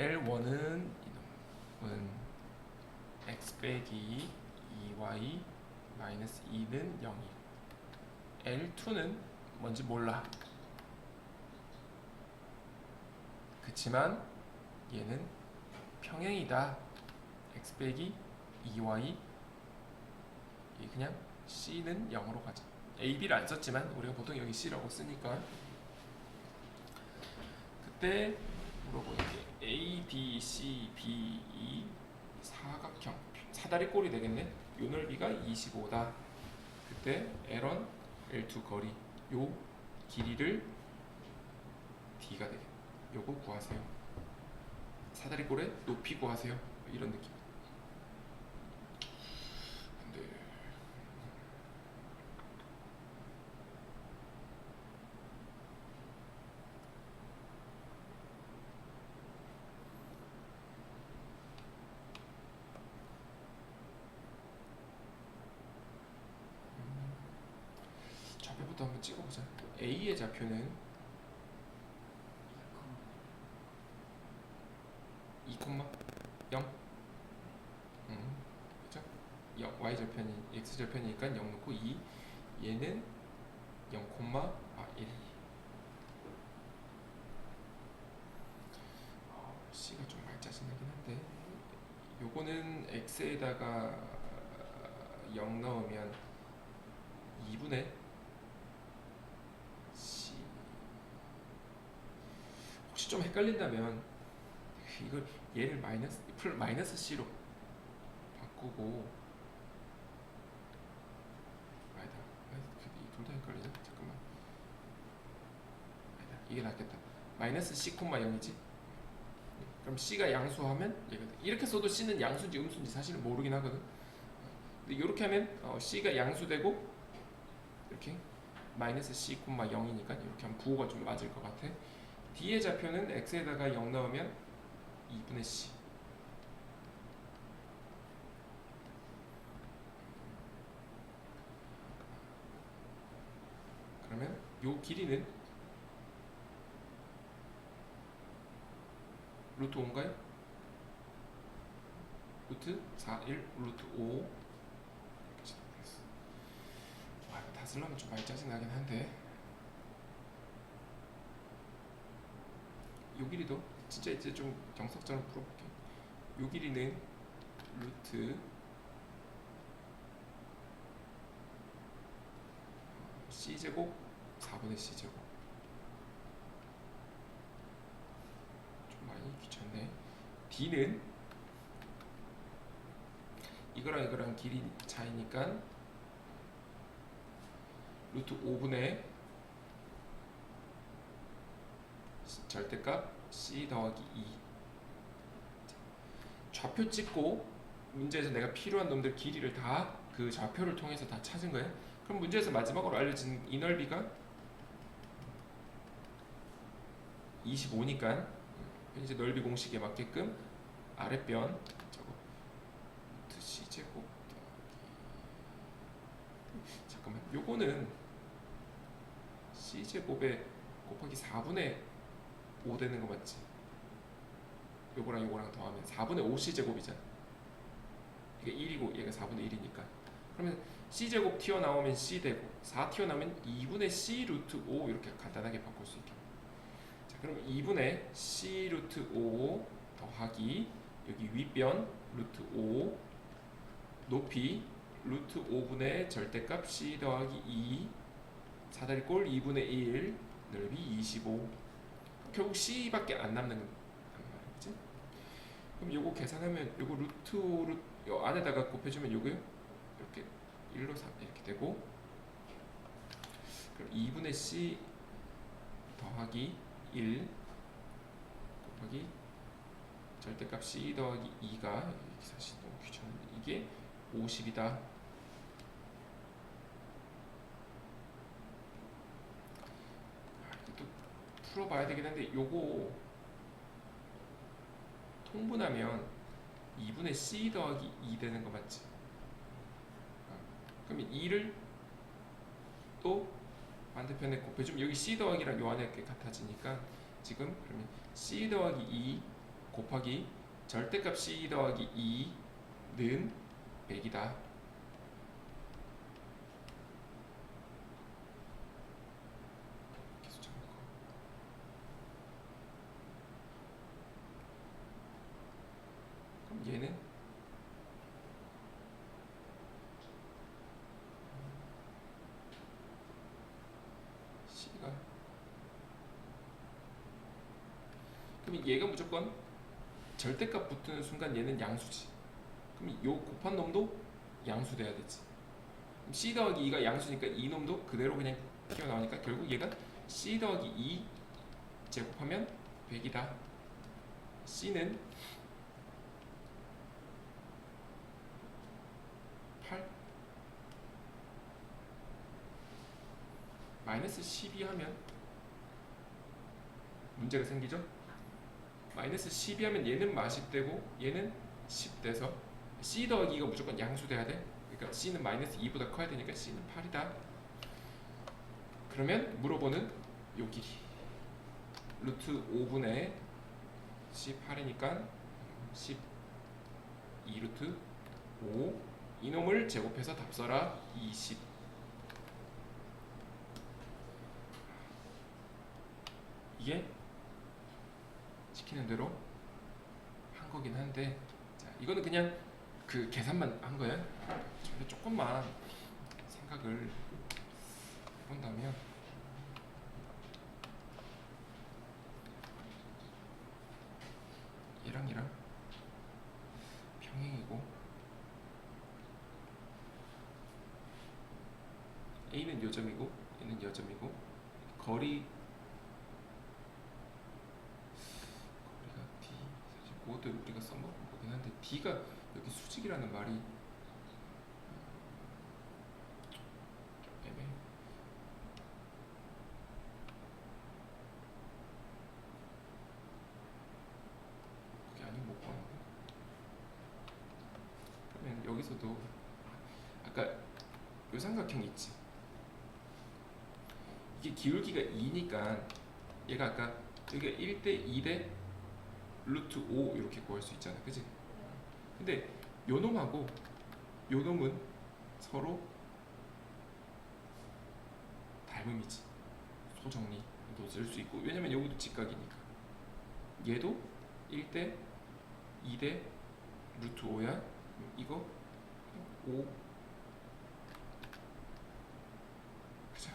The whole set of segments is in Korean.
L1은 이놈은 x 빼기 2y 마이너스 2는 0이. L2는 뭔지 몰라. 그치만 얘는 평행이다. x 빼기 2y. 이 그냥 c는 0으로 가자. a, b를 안 썼지만 우리가 보통 여기 c라고 쓰니까. 그때 물어보는 게 a, d, c, b, e 사각형 사다리꼴이 되겠네. 요 넓이가 25다. 그때 L1, L2 거리 요 길이를 d가 되겠네. 요거 구하세요. 사다리꼴의 높이 구하세요. 이런 느낌. 근데 좌표부터 한번 찍어보자. A의 좌표는 2,0 그죠? y 절편이 x 절편이니까 0 넣고 2. 얘는 0, 1. c가 좀 많이 짜증나긴 한데 요거는 x에다가 0 넣으면 2분의 c. 혹시 좀 헷갈린다면 이걸 얘를 마이너스 c로 바꾸고 아니다. 둘 다 헷갈리냐? 잠깐만. 아니다. 이게 낫겠다. 마이너스 c, 0이지. 그럼 c가 양수하면 얘거든. 이렇게 써도 c는 양수인지 음수인지 사실은 모르긴 하거든. 근데 이렇게 하면 c가 양수되고 이렇게 마이너스 c, 0이니까 이렇게 하면 부호가 좀 맞을 것 같아. d의 좌표는 x에다가 0 넣으면 2분의 c. 그러면 요 길이는 루트 5인가요? 루트 4, 1, 루트 5 이렇게 시작됐어. 와, 이거 다 쓰려면 좀 많이 짜증나긴 한데 요 길이도 진짜 이제 좀 정석처럼 풀어볼게. 요 길이는 루트 c제곱 4분의 c제곱. 좀 많이 귀찮네. d는 이거랑 이거랑 길이 차이니까 루트 5분의 절대값 c 더하기 2. 좌표 찍고 문제에서 내가 필요한 놈들 길이를 다 그 좌표를 통해서 다 찾은 거야. 그럼 문제에서 마지막으로 알려진 이 넓이가 25니까 이제 넓이 공식에 맞게끔 아랫변 저거 루트 c제곱 잠깐만, 요거는 c제곱에 곱하기 4분의 5 되는 거 맞지? 요거랑 요거랑 더하면 4분의 5c제곱이잖아. 이게 1이고 얘가 4분의 1이니까. 그러면 c제곱 튀어나오면 c 되고 4 튀어나오면 2분의 c 루트 5 이렇게 간단하게 바꿀 수 있게. 자, 그럼 2분의 c 루트 5 더하기 여기 윗변 루트 5 높이 루트 5분의 절대값 c 더하기 2 사다리꼴 2분의 1 넓이 25. 결국 c밖에 안 남는 말이지. 그럼 요거 계산하면 요거 루트 요 안에다가 곱해주면 요거요 이렇게 1로 3 이렇게 되고, 그럼 2분의 c 더하기 1 곱하기 절대값 c 더하기 2가 사실 너무 귀찮은데 이게 50이다. 또 풀어봐야 되긴 한데 요거 통분하면 2분의 c 더하기 2 되는 거 맞지? 그러면 2를 또 반대편에 곱해주면 여기 c 더하기랑 요 안에 이렇게 같아지니까 지금 그러면 c 더하기 2 곱하기 절대값 C 더하기 2는 100이다. 계속 적는 거. 그럼 얘는 C가, 그럼 얘가 무조건 절대값 붙는 순간 얘는 양수지. 그럼 요 곱한 놈도 양수 돼야 되지. 그럼 C 더하기 2가 양수니까 이 놈도 그대로 그냥 튀어나오니까 결국 얘가 C 더하기 2 제곱하면 100이다. C는 8 마이너스 12 하면 문제가 생기죠? 마이너스 12 하면 얘는 -10되고 얘는 10 돼서 C 더하기 2가 무조건 양수 돼야 돼. 그러니까 C는 마이너스 2보다 커야 되니까 C는 8이다. 그러면 물어보는 요 길이 루트 5분의 18이니까 12 루트 5 이놈을 제곱해서 답 써라 20. 이게 시키는 대로 한 거긴 한데, 자, 이거는 그냥 그 계산만 한 거야. 근데 조금만 생각을 해본다면 얘랑 평행이고 A는 요점이고 얘는 여점이고 거리가 D, 사실 그것도 우리가 써먹은 거긴 한데 D가 여기 수직이라는 말이 좀 애매해. 그게 아니면 못 보는 거. 그러면 여기서도 아까 요 삼각형 있지. 이게 기울기가 2니까 얘가 아까 여기가 1대 2대 루트 5 이렇게 구할 수 있잖아, 그치? 근데 요 놈하고 요 놈은 서로 닮음이지. 소정리도 쓸 수 있고, 왜냐면 여기도 직각이니까. 얘도 1대 2대 루트 5야. 이거 5 그죠?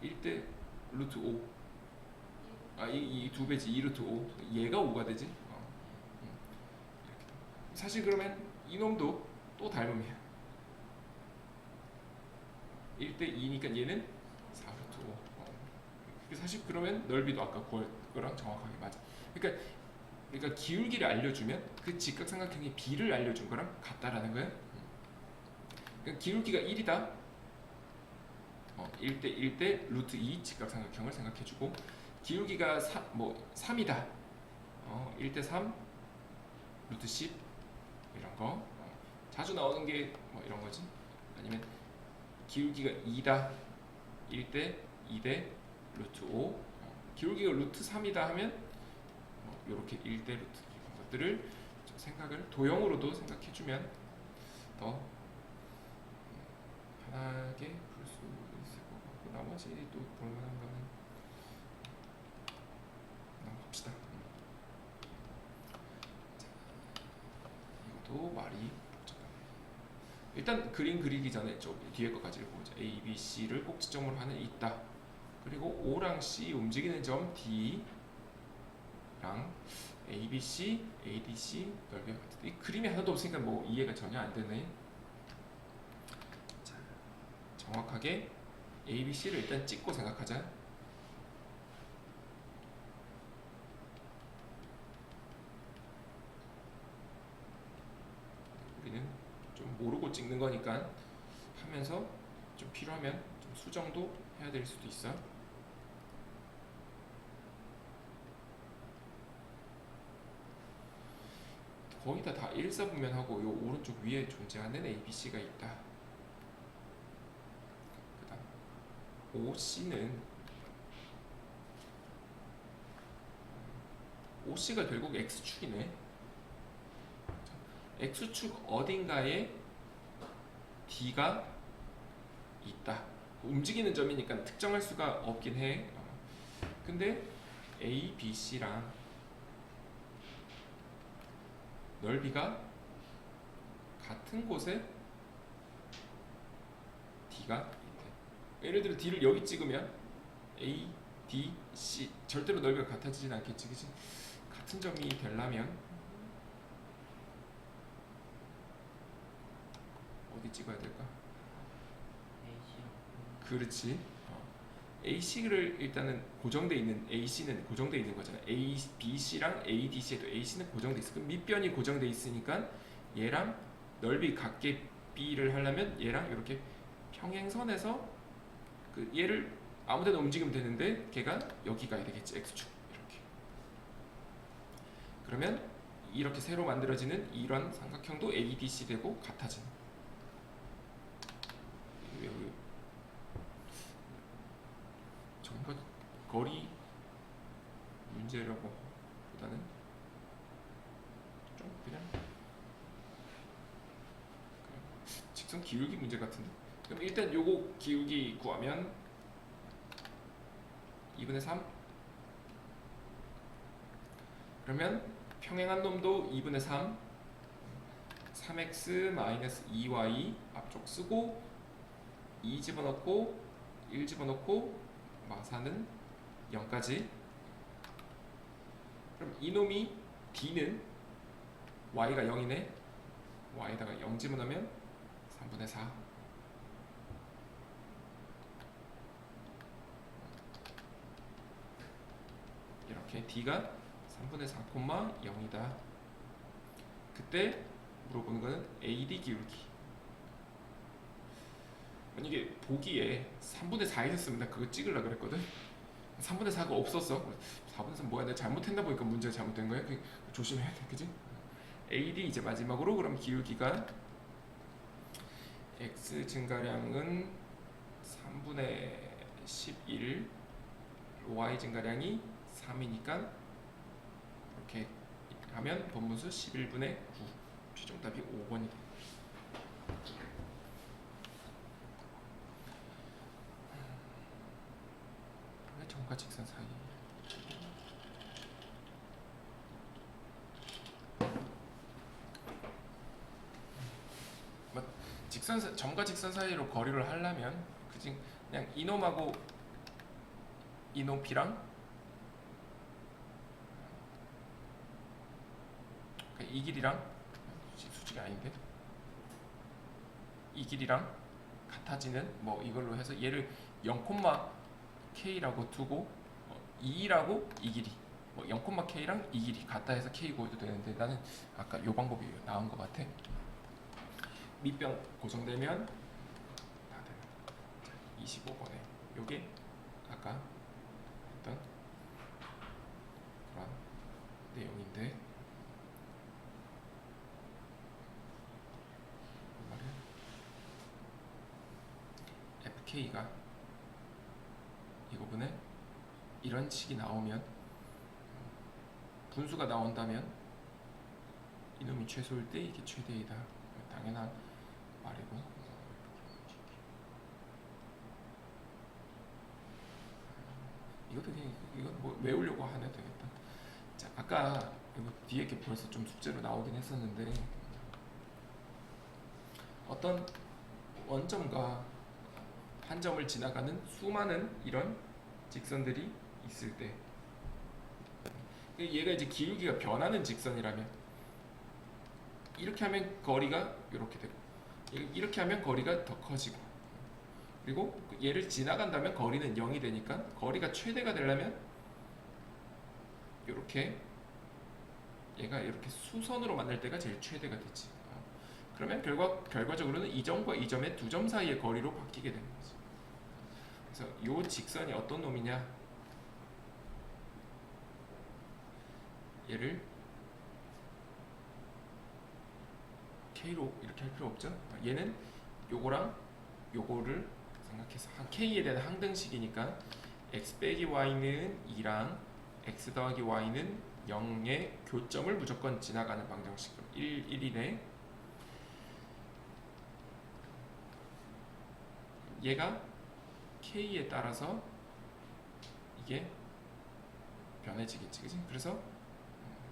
1대 루트 5. 이 두 배지. 2 루트 5. 얘가 5가 되지. 이렇게. 사실 그러면 이놈도 또 닮음이야. 1대 2니까 얘는 4 루트 5. 사실 그러면 넓이도 아까 구할 거랑 정확하게 맞아. 그러니까 기울기를 알려주면 그 직각삼각형의 B를 알려준 거랑 같다라는 거야. 그러니까 기울기가 1이다. 1대 1대 루트 2 직각삼각형을 생각해주고, 기울기가 3이다. 1대 3 루트 10 이런 거. 자주 나오는 게 뭐 이런 거지. 아니면 기울기가 2다. 1대 2대 루트 5. 기울기가 루트 3이다 하면 이렇게 1대 루트 이런 것들을 좀 생각을 도형으로도 생각해주면 더 편하게 풀 수 있을 것 같고, 나머지 또 볼만한 거는 넘어갑시다. 자, 이것도 말이 복잡하네. 일단 그림 그리기 전에 저 뒤에 것까지를 보자. A, B, C를 꼭지점으로 하는 있다. 그리고 O랑 C 움직이는 점 D 랑 ABC, ADC 넓이가 같은데 이 그림이 하나도 없으니까 뭐 이해가 전혀 안 되네. 자, 정확하게 ABC를 일단 찍고 생각하자. 우리는 좀 모르고 찍는 거니까 하면서 좀 필요하면 좀 수정도 해야 될 수도 있어. 거의 다 일사분면하고 요 오른쪽 위에 존재하는 ABC가 있다. 그 다음 OC는 OC가 결국 X축이네. X축 어딘가에 D가 있다. 움직이는 점이니까 특정할 수가 없긴 해. 근데 A, B, C랑 넓이가 같은 곳에 D가 있대. 예를 들어 D를 여기 찍으면 A, D, C 절대로 넓이가 같아지진 않겠지, 그치? 같은 점이 되려면 어디 찍어야 될까? 그렇지. AC를 일단은 고정돼 있는 AC는 고정돼 있는 거잖아. A, B, C랑 A, D, C에도 AC는 고정돼 있어. 그럼 밑변이 고정돼 있으니까 얘랑 넓이 같게 B를 하려면 얘랑 이렇게 평행선에서 그 얘를 아무데나 움직이면 되는데 걔가 여기 가야 되겠지. X축 이렇게. 그러면 이렇게 새로 만들어지는 이런 삼각형도 ADC 되고 같아지는. 전과 거리 문제라고 보다는 좀 그냥 직선 기울기 문제 같은데. 그럼 일단 요거 기울기 구하면 2분의 3. 그러면 평행한 놈도 2분의 3. 3x 마이너스 2y 앞쪽 쓰고 2 집어넣고 1 집어넣고 마사는 0까지. 그럼 이놈이 D는 y가 0이네. y에다가 0 집어넣으면 3분의 4. 이렇게 D가 3분의 4, 0이다. 그때 물어보는 거는 AD 기울기. 만약에 보기에 3분의 4 있었으면 나 그거 찍으려고 그랬거든. 3분의 4가 없었어. 4분의 4 뭐야, 내가 잘못했나 보니까 문제가 잘못된 거야. 조심해야 돼, 그지? AD 이제 마지막으로 그럼 기울기가 X 증가량은 3분의 11, Y 증가량이 3이니까 이렇게 하면 본분수 11분의 9. 최종답이 5번이 돼. 점과 직선 사이. 점과 직선 사이로 거리를 하려면 그지, 그냥 이놈하고 이놈 B랑 이 길이랑 수직이 아닌데 이 길이랑 같아지는 뭐 이걸로 해서 얘를 0,K라고 두고 2라고 이 길이 뭐 0,K랑 이 길이 같다 해서 K 구해도 되는데 나는 아까 요 방법이 나은 것 같아. 밑변 고정되면 다 되는 25번에 요게 아까 했던 그런 내용인데 FK가 이 부분에 이런 식이 나오면 분수가 나온다면 이놈이 최소일 때 이게 최대이다. 당연한 말이고. 이것도 그냥 이거 뭐 외우려고 안 해도 되겠다. 자, 아까 이거 뒤에 게 벌써 좀 숙제로 나오긴 했었는데 어떤 원점과 한 점을 지나가는 수많은 이런 직선들이 있을 때 얘가 이제 기울기가 변하는 직선이라면 이렇게 하면 거리가 이렇게 되고 이렇게 하면 거리가 더 커지고 그리고 얘를 지나간다면 거리는 0이 되니까 거리가 최대가 되려면 이렇게 얘가 이렇게 수선으로 만날 때가 제일 최대가 되지. 그러면 결과적으로는 이 점과 이 점의 두 점 사이의 거리로 바뀌게 되는 거지. 그래서 이 직선이 어떤 놈이냐, 얘를 K로 이렇게 할 필요 없죠. 얘는 요거랑 요거를 생각해서 K에 대한 항등식이니까 x 빼기 y는 2랑 x 더하기 y는 0의 교점을 무조건 지나가는 방정식으로 1이네. 얘가 k에 따라서 이게 변해지겠지, 그지? 그래서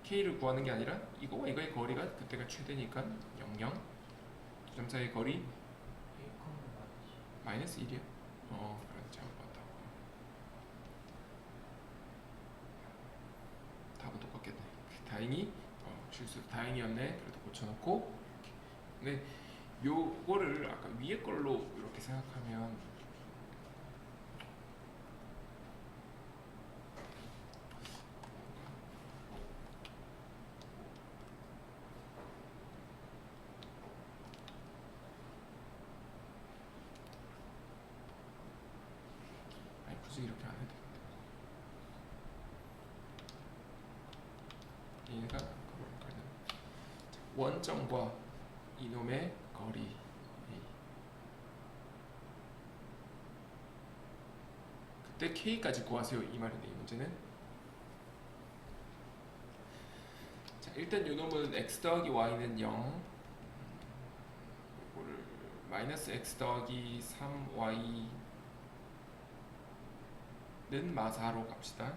k를 구하는 게 아니라 이거와 이거의 거리가 그때가 최대니까 0, 2점 사이의 거리 마이너스 1이야. 그래, 잘못 봤다. 답은 똑같겠네. 다행히 실수 다행이었네. 그래도 고쳐놓고. 근데 요거를 아까 위에 걸로 이렇게 생각하면 아니 굳이 이렇게 안 해도 되는데 얘가 원점과 이놈의 거리 그때 k까지 구하세요 이 말인데 이 문제는. 자, 일단 요놈은 x 더하기 y는 0 이거를 마이너스 x 더하기 3y는 마사로 갑시다.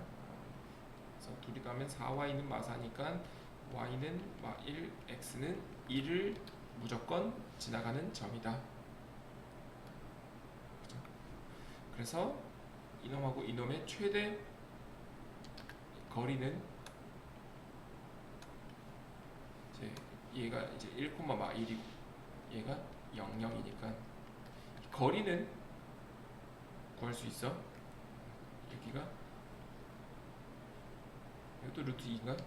그래서 둘이 가면 4y는 마사니까 y는 마1 x는 1을 무조건 지나가는 점이다. 그죠? 그래서 이놈하고 이놈의 최대 거리는 이제 얘가 이제 1,1이고 얘가 0, 0이니까 거리는 구할 수 있어. 여기가 이것도 루트 2인가?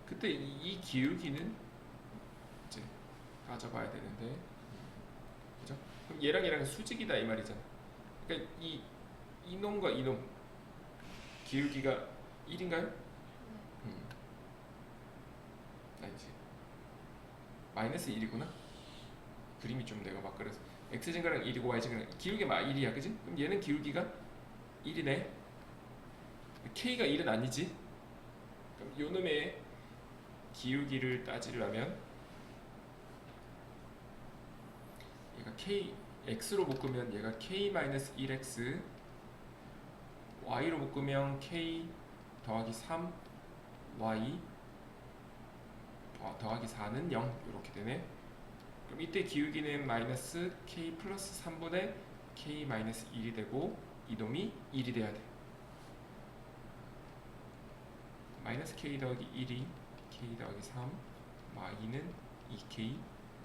그때 이 기울기는 이제 가져봐야 되는데, 그죠? 그럼 얘랑 얘랑 수직이다 이 말이잖아. 그러니까 이놈과 이놈 기울기가 1인가요? 아니지. 마이너스 1이구나. 그림이 좀 내가 막 그래서 x증가랑 1이고 y증가랑 기울기가 막 1이야, 그지? 그럼 얘는 기울기가 1이네. k가 1은 아니지. 그럼 요놈의 기울기를 따지려면 얘가 x로 묶으면 얘가 k-1x, y로 묶으면 k 더하기 3y 더하기 4는 0 이렇게 되네. 그럼 이때 기울기는 마이너스 k 플러스 3분의 k 마이너스 1이 되고 이놈이 1이 돼야 돼. 마이너스 k 더하기 1이 k 더하기 3 마이는 2k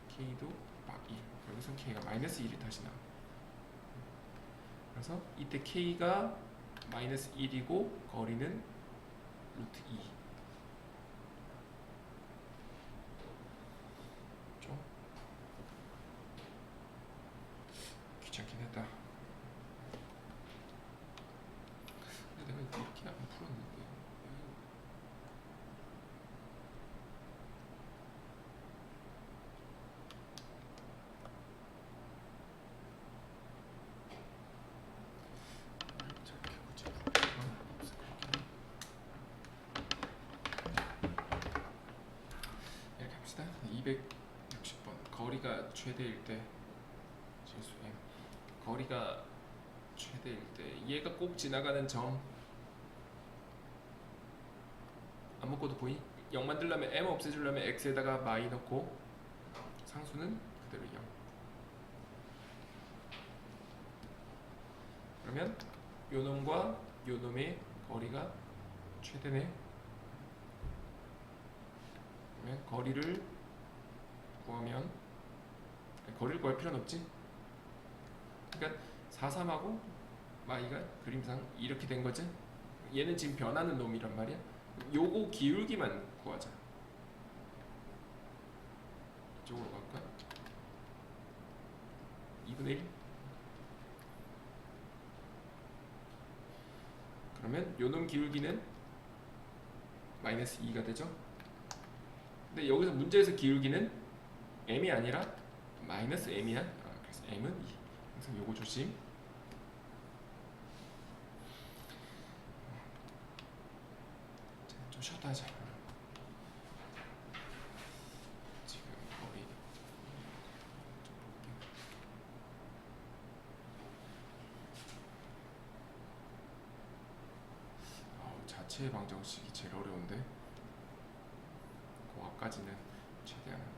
k도 막 1. 여기서 k가 마이너스 1이 다시 나와. 그래서 이때 k가 마이너스 1이고 거리는 루트 2. 좀 귀찮긴 했다. 근데 내가 이렇게 안 풀었는데. 이렇게 합시다. 260번 거리가 최대일 때 실수 M 거리가 최대일 때 얘가 꼭 지나가는 점 안 묶어도 보이? 0 만들려면 M 없애주려면 X에다가 마이 넣고 상수는 그대로 0. 그러면 요놈과 요놈의 거리가 최대네. 그러면 거리를 구하면 거리를 구할 필요는 없지. 그러니까 4, 3하고 마이가 그림상 이렇게 된 거지. 얘는 지금 변하는 놈이란 말이야. 요거 기울기만 구하자. 이쪽으로 갈까? 2분의 1. 그러면 요놈 기울기는 마이너스 2가 되죠. 근데 여기서 문제에서 기울기는 m이 아니라 마이너스 m이야. 그래서 m은 2. 그래서 요거 조심. 쳐다자. 지금 거의 자체 방정식이 제일 어려운데 그 앞까지는 최대한